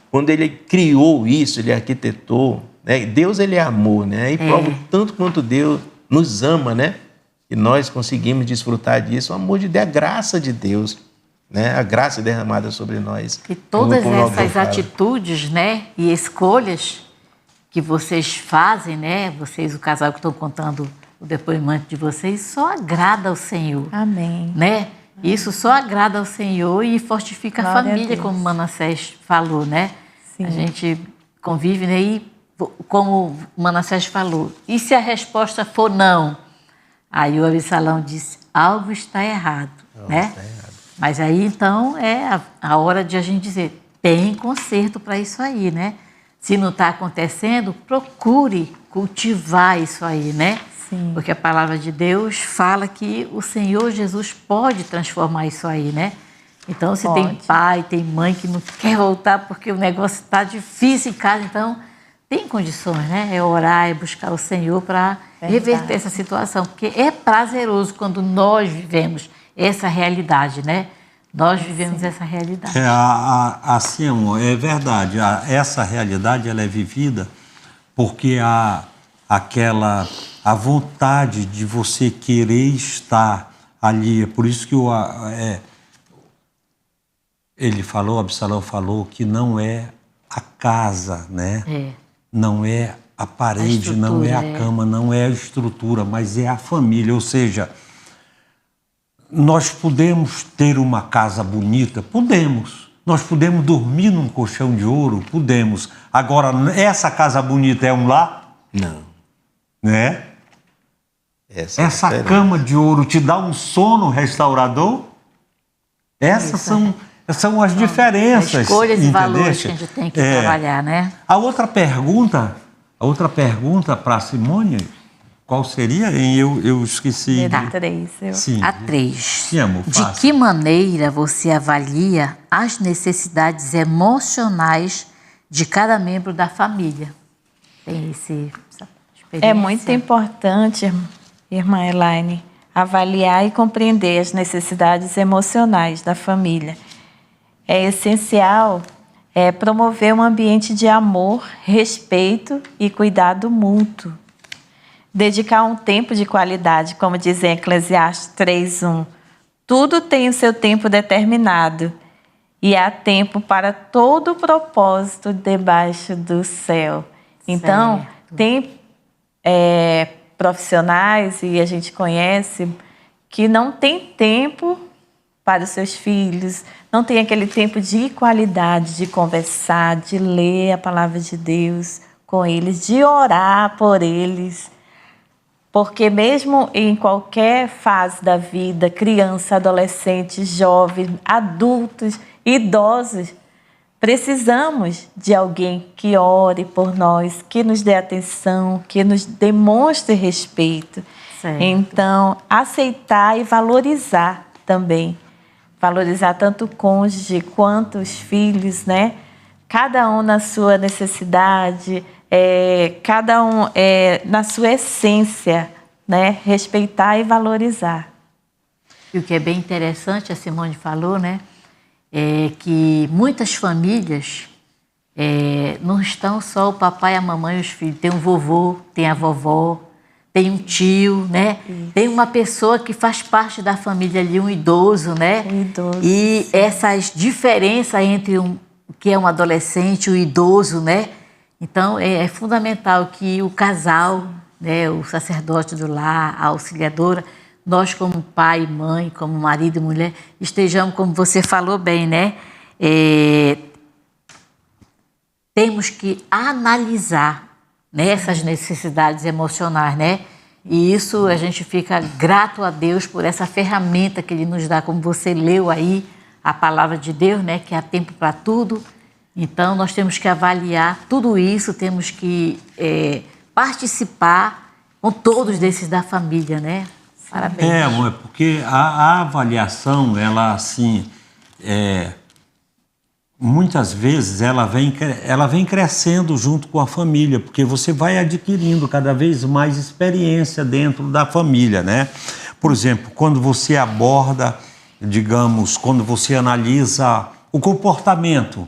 Speaker 4: quando Ele criou isso, Ele arquitetou, né? Deus, Ele é amor, né? E prova tanto quanto Deus nos ama, né? E nós conseguimos desfrutar disso, o amor de Deus, a graça de Deus, né? A graça derramada sobre nós.
Speaker 2: E todas essas atitudes, né, e escolhas que vocês fazem, né, vocês, o casal que estão contando o depoimento de vocês, só agrada ao Senhor.
Speaker 3: Amém.
Speaker 2: Né? Isso só agrada ao Senhor e fortifica a família, como Manassés falou, né? Sim. A gente convive, né? E como Manassés falou, e se a resposta for não? Aí o Absalão disse, algo está errado, né? Está errado. Mas aí, então, é a hora de a gente dizer, tem conserto para isso aí, né? Se não está acontecendo, procure cultivar isso aí, né? Sim. Porque a palavra de Deus fala que o Senhor Jesus pode transformar isso aí, né? Então, se tem pai, tem mãe que não quer voltar porque o negócio está difícil em casa, então tem condições, né? É orar, é buscar o Senhor para reverter essa situação. Porque é prazeroso quando nós vivemos essa realidade, né? Nós vivemos essa realidade.
Speaker 1: Assim, amor, é verdade. Essa realidade ela é vivida porque há a vontade de você querer estar ali. É por isso que ele falou, Absalão falou, que não é a casa, né? Não é a parede, não é a cama, não é a estrutura, mas é a família. Ou seja, nós podemos ter uma casa bonita? Podemos. Nós podemos dormir num colchão de ouro? Podemos. Agora, essa casa bonita é um lar?
Speaker 4: Não.
Speaker 1: Né?
Speaker 4: Essa
Speaker 1: cama de ouro te dá um sono restaurador? Essas São as diferenças.
Speaker 2: Escolhas e valores
Speaker 1: entendeste?
Speaker 2: que a gente tem que trabalhar, né?
Speaker 1: A outra pergunta para a Simone, qual seria? Eu esqueci.
Speaker 3: A 3.
Speaker 1: Sim.
Speaker 2: A 3.
Speaker 1: Sim, amor,
Speaker 2: De
Speaker 1: faça.
Speaker 2: que maneira você avalia as necessidades emocionais de cada membro da família? Tem essa experiência?
Speaker 3: É muito importante, irmã Elaine, avaliar e compreender as necessidades emocionais da família. É essencial promover um ambiente de amor, respeito e cuidado mútuo. Dedicar um tempo de qualidade, como diz em Eclesiastes 3:1. Tudo tem o seu tempo determinado e há tempo para todo propósito debaixo do céu. Então, tem profissionais, e a gente conhece, que não tem tempo para os seus filhos, não tem aquele tempo de qualidade, de conversar, de ler a palavra de Deus com eles, de orar por eles. Porque mesmo em qualquer fase da vida, criança, adolescente, jovem, adultos, idosos, precisamos de alguém que ore por nós, que nos dê atenção, que nos demonstre respeito.
Speaker 2: Certo.
Speaker 3: Então, aceitar e valorizar também. Valorizar tanto o cônjuge quanto os filhos, né? Cada um na sua necessidade, cada um na sua essência, né? Respeitar e valorizar.
Speaker 2: E o que é bem interessante, a Simone falou, né? É que muitas famílias não estão só o papai, a mamãe e os filhos. Tem um vovô, tem a vovó, tem um tio, né? Isso. Tem uma pessoa que faz parte da família ali, um idoso, né?
Speaker 3: Um idoso.
Speaker 2: E essas diferenças entre o que é um adolescente e o idoso, né? Então, é fundamental que o casal, né, o sacerdote do lar, a auxiliadora, nós como pai e mãe, como marido e mulher, estejamos, como você falou bem, né? Temos que analisar, né, essas necessidades emocionais, né? E isso a gente fica grato a Deus por essa ferramenta que Ele nos dá, como você leu aí, a palavra de Deus, né? Que há tempo para tudo. Então, nós temos que avaliar tudo isso, temos que participar com todos desses da família, né? Parabéns.
Speaker 1: Amor, porque a avaliação, ela assim, muitas vezes ela vem crescendo junto com a família, porque você vai adquirindo cada vez mais experiência dentro da família, né? Por exemplo, quando você aborda, digamos, quando você analisa o comportamento,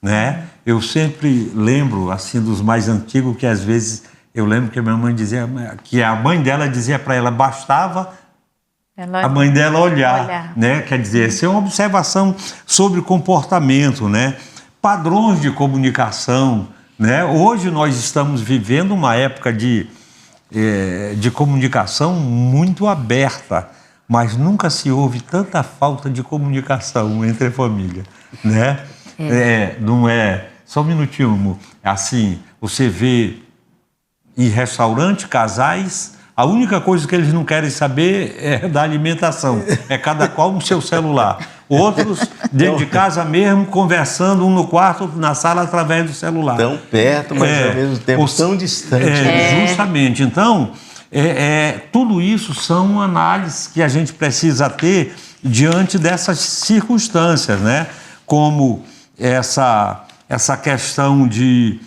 Speaker 1: né? Eu sempre lembro, assim, dos mais antigos, que às vezes eu lembro que a minha mãe dizia, que a mãe dela dizia para ela, bastava a mãe dela olhar, né? Quer dizer, essa é uma observação sobre comportamento, né? Padrões de comunicação, né? Hoje nós estamos vivendo uma época de comunicação muito aberta, mas nunca se houve tanta falta de comunicação entre a família, né? Não é... Só um minutinho, amor. Assim, você vê em restaurante, casais, a única coisa que eles não querem saber é da alimentação. É cada qual no seu celular. Outros, dentro de casa mesmo, conversando, um no quarto, outro na sala, através do celular.
Speaker 4: Tão perto, mas ao mesmo tempo tão distante.
Speaker 1: Justamente. Então, tudo isso são análises que a gente precisa ter diante dessas circunstâncias, né? Como essa questão de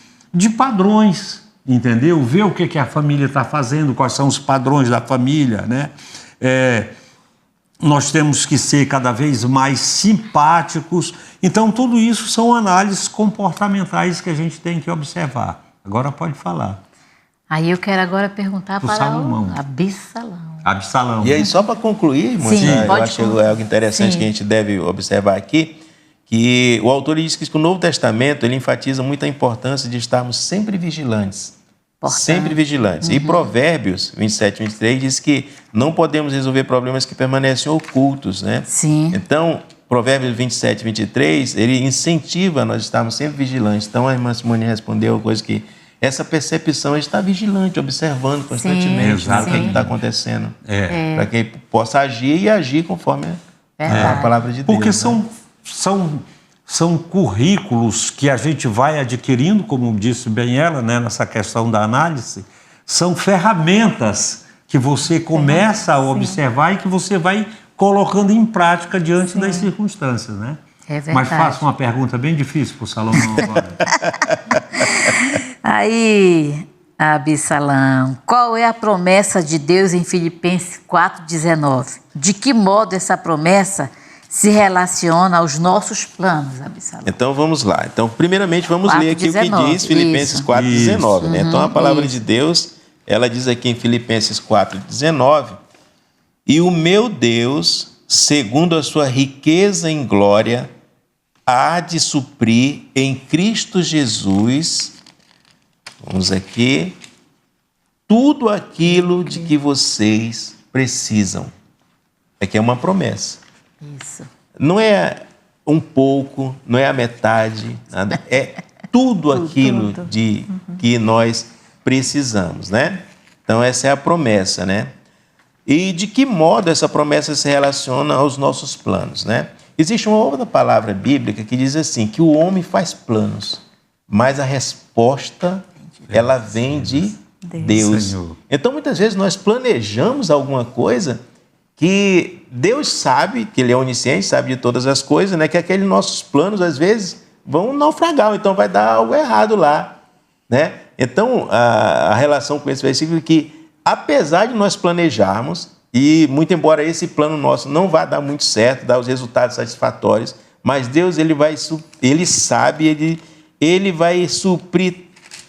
Speaker 1: padrões, entendeu? Ver o que a família está fazendo, quais são os padrões da família, né? Nós temos que ser cada vez mais simpáticos. Então, tudo isso são análises comportamentais que a gente tem que observar. Agora pode falar.
Speaker 2: Aí eu quero agora perguntar para
Speaker 1: Salomão.
Speaker 2: Absalão.
Speaker 4: E aí, só para concluir, eu acho que é algo interessante que a gente deve observar aqui, que o autor diz que o Novo Testamento ele enfatiza muito a importância de estarmos sempre vigilantes. Sempre vigilantes. E Provérbios 27, 23 diz que não podemos resolver problemas que permanecem ocultos, né?
Speaker 2: Sim.
Speaker 4: Então, Provérbios 27, 23, ele incentiva a nós estarmos sempre vigilantes. Então, a irmã Simone respondeu coisa que essa percepção de estar vigilante, observando constantemente o que está acontecendo. Para que ele possa agir e agir conforme a palavra de Deus.
Speaker 1: Porque são são currículos que a gente vai adquirindo, como disse bem ela, né, nessa questão da análise, são ferramentas que você começa a observar e que você vai colocando em prática diante das circunstâncias, né?
Speaker 2: É verdade.
Speaker 1: Mas faço uma pergunta bem difícil para o Salomão agora.
Speaker 2: Aí, Absalão, qual é a promessa de Deus em Filipenses 4,19? De que modo essa promessa se relaciona aos nossos planos, Absalão?
Speaker 4: Então vamos lá. Então, primeiramente, vamos ler aqui
Speaker 2: 4:19,
Speaker 4: o que diz Filipenses 4,19. Né? Então, a palavra
Speaker 2: isso.
Speaker 4: de Deus, ela diz aqui em Filipenses 4,19: e o meu Deus, segundo a sua riqueza em glória, há de suprir em Cristo Jesus, vamos aqui, tudo aquilo de que vocês precisam. Aqui é uma promessa.
Speaker 2: Isso.
Speaker 4: Não é um pouco, não é a metade, nada. É tudo aquilo de que nós precisamos, né? Então, essa é a promessa, né? E de que modo essa promessa se relaciona aos nossos planos, né? Existe uma outra palavra bíblica que diz assim, que o homem faz planos, mas a resposta, ela vem de Deus.
Speaker 1: Senhor.
Speaker 4: Então, muitas vezes, nós planejamos alguma coisa que Deus sabe, que Ele é onisciente, sabe de todas as coisas, né? Que aqueles nossos planos, às vezes, vão naufragar, então vai dar algo errado lá, né? Então, a relação com esse versículo é que, apesar de nós planejarmos, e muito embora esse plano nosso não vá dar muito certo, dar os resultados satisfatórios, mas Deus, Ele sabe, Ele vai suprir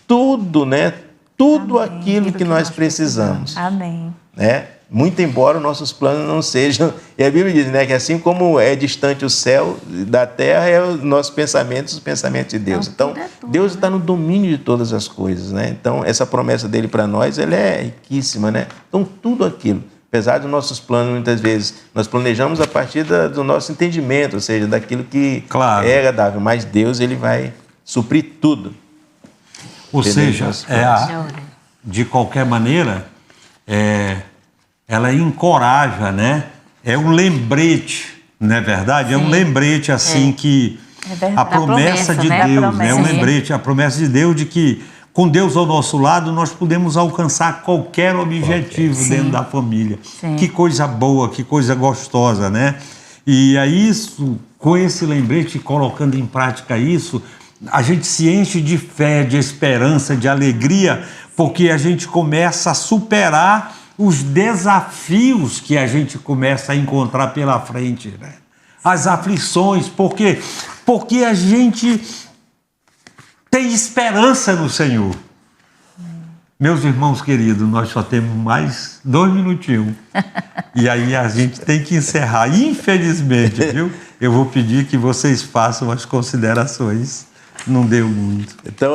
Speaker 4: tudo, né? Tudo aquilo que nós precisamos.
Speaker 3: Amém.
Speaker 4: Né? Muito embora os nossos planos não sejam... E a Bíblia diz, né, que assim como é distante o céu da terra, é os nossos pensamentos, os pensamentos de Deus. Então, Deus está no domínio de todas as coisas, né? Então, essa promessa dele para nós, ela é riquíssima, né? Então, tudo aquilo, apesar dos nossos planos, muitas vezes, nós planejamos a partir do nosso entendimento, ou seja, daquilo que é agradável, mas Deus, ele vai suprir tudo.
Speaker 1: Ou seja, de qualquer maneira, ela encoraja, né? É um lembrete, não é verdade? É um lembrete, assim, que a promessa de Deus, né? É um lembrete, a promessa de Deus de que, com Deus ao nosso lado, nós podemos alcançar qualquer objetivo dentro da família. Sim. Que coisa boa, que coisa gostosa, né? E aí, com esse lembrete, colocando em prática isso, a gente se enche de fé, de esperança, de alegria, porque a gente começa a superar os desafios que a gente começa a encontrar pela frente, né? As aflições, porque a gente tem esperança no Senhor. Meus irmãos queridos, nós só temos mais 2 minutinhos. E aí a gente tem que encerrar. Infelizmente, viu? Eu vou pedir que vocês façam as considerações. Não deu muito. Então,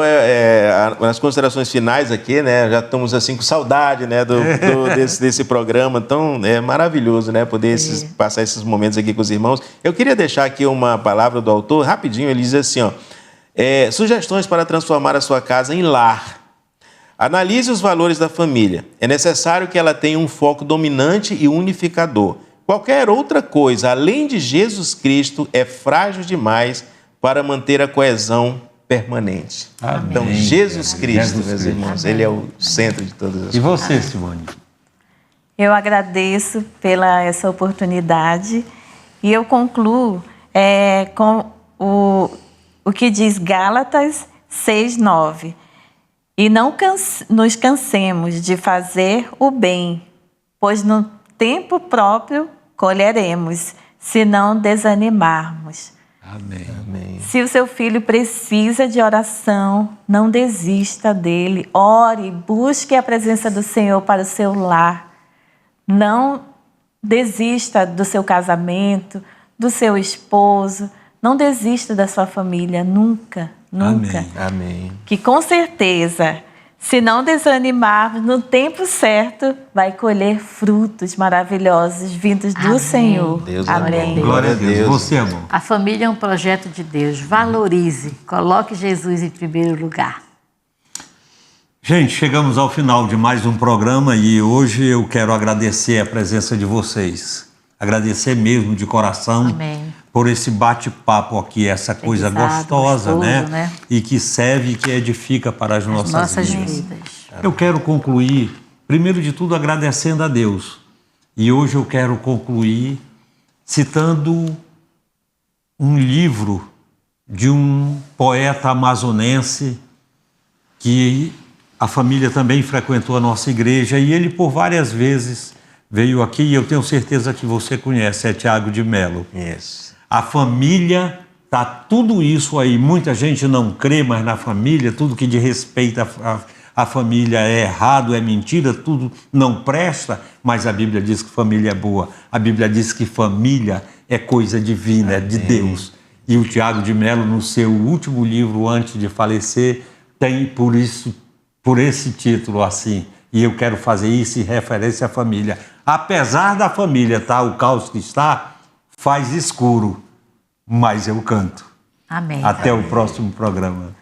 Speaker 1: as considerações finais aqui, né? Já estamos assim com saudade, né? Desse programa. Então, é maravilhoso, né? Poder passar esses momentos aqui com os irmãos. Eu queria deixar aqui uma palavra do autor, rapidinho. Ele diz assim, ó. Sugestões para transformar a sua casa em lar. Analise os valores da família. É necessário que ela tenha um foco dominante e unificador. Qualquer outra coisa, além de Jesus Cristo, é frágil demais para manter a coesão permanente. Amém. Então, Jesus Cristo, meus irmãos, Ele é o centro de todas as coisas. E você, Simone?
Speaker 3: Eu agradeço pela essa oportunidade e eu concluo com o que diz Gálatas 6:9. E não nos cansemos de fazer o bem, pois no tempo próprio colheremos, se não desanimarmos.
Speaker 1: Amém.
Speaker 4: Amém.
Speaker 3: Se o seu filho precisa de oração, não desista dele. Ore, busque a presença do Senhor para o seu lar. Não desista do seu casamento, do seu esposo. Não desista da sua família, nunca, nunca.
Speaker 4: Amém. Amém.
Speaker 3: Que com certeza, se não desanimarmos, no tempo certo, vai colher frutos maravilhosos vindos do Senhor.
Speaker 4: Deus,
Speaker 3: amém.
Speaker 1: Glória a Deus. Você, amor.
Speaker 2: A família é um projeto de Deus. Valorize. Coloque Jesus em primeiro lugar.
Speaker 1: Gente, chegamos ao final de mais um programa e hoje eu quero agradecer a presença de vocês. Agradecer mesmo de coração.
Speaker 2: Amém.
Speaker 1: por esse bate-papo aqui, essa coisa gostosa, né? E que serve e que edifica para as nossas vidas. Eu quero concluir, primeiro de tudo, agradecendo a Deus. E hoje eu quero concluir citando um livro de um poeta amazonense que a família também frequentou a nossa igreja e ele por várias vezes veio aqui e eu tenho certeza que você conhece, é Tiago de Mello.
Speaker 4: Isso.
Speaker 1: A família, tá tudo isso aí, muita gente não crê mais na família, tudo que diz respeito a família é errado, é mentira, tudo não presta, mas a Bíblia diz que família é boa, a Bíblia diz que família é coisa divina, é de Deus. E o Tiago de Mello, no seu último livro, antes de falecer, tem por esse título assim, e eu quero fazer isso em referência à família. Apesar da família, tá, o caos que está, faz escuro, mas eu canto.
Speaker 2: Amém.
Speaker 1: Até o próximo programa.